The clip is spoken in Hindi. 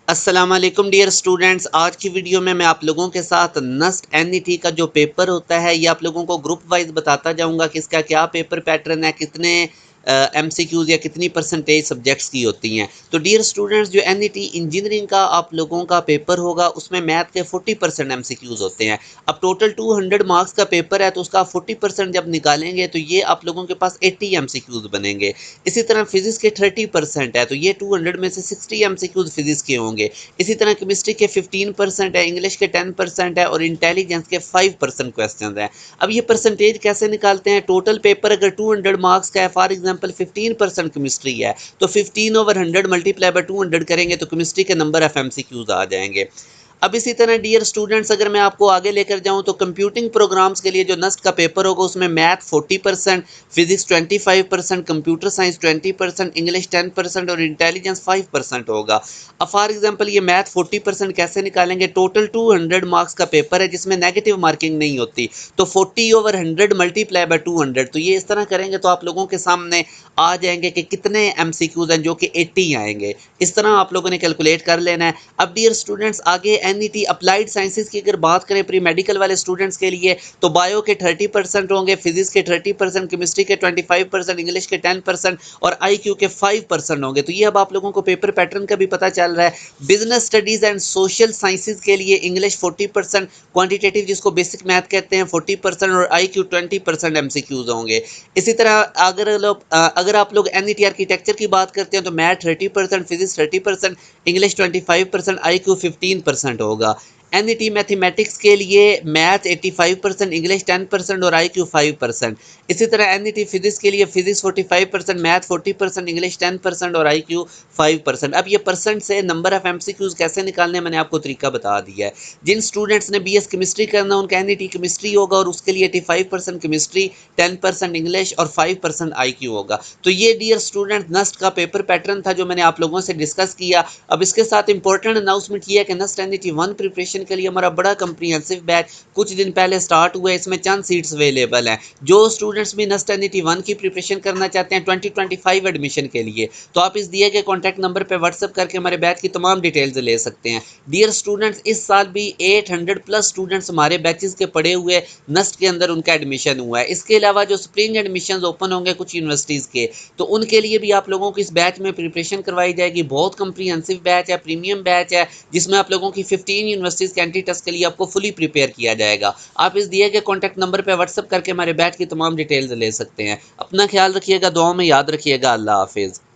अस्सलाम वालेकुम डियर स्टूडेंट्स। आज की वीडियो में मैं आप लोगों के साथ नस्ट एनईटी का जो पेपर होता है ये आप लोगों को ग्रुप वाइज बताता जाऊंगा कि इसका क्या पेपर पैटर्न है, कितने एमसीक्यूज या कितनी परसेंटेज सब्जेक्ट्स की होती हैं। तो डियर स्टूडेंट्स, जो एनईटी इंजीनियरिंग का आप लोगों का पेपर होगा उसमें मैथ के 40% एमसीक्यूज होते हैं। अब टोटल 200 मार्क्स का पेपर है तो उसका 40% जब निकालेंगे तो ये आप लोगों के पास 80 एमसीक्यूज बनेंगे। इसी तरह फिजिक्स के 30% है तो ये 200 में से 60 एमसीक्यूज फिजिक्स के होंगे। इसी तरह केमिस्ट्री के 15% है, इंग्लिश के 10% है और इंटेलिजेंस के 5% क्वेश्चन है। अब ये परसेंटेज कैसे निकालते हैं? टोटल पेपर अगर 200 मार्क्स का है, फॉर एग्जांपल 15% केमिस्ट्री है तो 15/100 मल्टीप्लाई बाय 200 करेंगे तो केमिस्ट्री के नंबर ऑफ एमसीक्यूज आ जाएंगे। अब इसी तरह डियर स्टूडेंट्स, अगर मैं आपको आगे लेकर जाऊं तो कंप्यूटिंग प्रोग्राम्स के लिए जो नस्ट का पेपर होगा उसमें math 40%, physics 25%, computer science 20%, English 10% और इंटेलिजेंस 5% होगा। अब फॉर एग्जांपल ये मैथ 40% कैसे निकालेंगे? टोटल 200 मार्क्स का पेपर है जिसमें नेगेटिव मार्किंग नहीं होती, तो 40/100 मल्टीप्लाई बाय 200, तो ये इस तरह करेंगे तो आप लोगों के सामने आ जाएंगे कि कितने एमसीक्यूज हैं, जो कि 80 आएंगे। इस तरह आप लोगों ने कैलकुलेट कर लेना है। अब डियर स्टूडेंट्स, आगे एनईटी अप्लाइड साइंसेज की अगर बात करें प्री मेडिकल वाले स्टूडेंट्स के लिए तो बायो के 30% होंगे, फिजिक्स के 30%, केमिस्ट्री के 25%, इंग्लिश के 10% और आईक्यू के 5% होंगे। तो ये अब आप लोगों को पेपर पैटर्न का भी पता चल रहा है। Business studies and social sciences के लिए इंग्लिश 40%, क्वांटिटेटिव जिसको बेसिक मैथ कहते हैं 40% और आईक्यू 20% एमसीक्यूज होंगे। इसी तरह अगर आप लोग एनईटी आर्किटेक्चर की बात करते हैं तो मैथ 30%, फिजिक्स 30%, इंग्लिश 25%, आईक्यू 15% होगा। एनईटी मैथमेटिक्स के लिए मैथ 85%, इंग्लिश 10% और आईक्यू 5%। इसी तरह एनईटी फिजिक्स के लिए फिजिक्स 45%, मैथ 40%, इंग्लिश 10% और आईक्यू 5%। अब ये परसेंट से नंबर ऑफ एमसीक्यूज कैसे निकालने मैंने आपको तरीका बता दिया है। जिन स्टूडेंट्स ने बीएस केमिस्ट्री करना उनका एनईटी केमिस्ट्री होगा और उसके लिए 85% केमिस्ट्री, 10% इंग्लिश और 5% आईक्यू होगा। तो ये डियर स्टूडेंट नस्ट का पेपर पैटर्न था जो मैंने आप लोगों से डिस्कस किया। अब इसके साथ इंपॉर्टेंट अनाउंसमेंट ये है कि नस्ट एनईटी 1 प्रिपरेशन के लिए हमारा बड़ा कंप्रीहेंसिव बैच कुछ दिन पहले स्टार्ट हुआ है। इसमें चंद सीट्स अवेलेबल हैं। जो स्टूडेंट्स भी नस्ट एनईटी 1 की प्रिपरेशन करना चाहते हैं 2025 एडमिशन के लिए, तो आप इस दिए गए कॉन्टैक्ट नंबर पर व्हाट्सएप करके हमारे बैच की तमाम डिटेल्स ले सकते हैं। डियर स्टूडेंट्स, इस साल भी 800 प्लस स्टूडेंट्स हमारे बैचेस के पढ़े हुए नस्ट के अंदर उनका एडमिशन हुआ है। इसके अलावा जो स्प्रिंग एडमिशन ओपन होंगे कुछ यूनिवर्सिटीज़ के, तो उनके लिए भी आप लोगों को इस बैच में प्रिपरेशन करवाई जाएगी। बहुत कंप्रीहेंसिव बैच है, प्रीमियम बैच है, जिसमें आप लोगों की 15 यूनिवर्सिटीज़ के एंट्री टेस्ट के लिए आपको फुली प्रिपेयर किया जाएगा। आप इस दिए गए कॉन्टैक्ट नंबर पर व्हाट्सएप करके हमारे बैच की तमाम डिटेल्स ले सकते हैं। अपना ख्याल रखिएगा, दुआओं में याद रखिएगा। अल्लाह हाफिज़।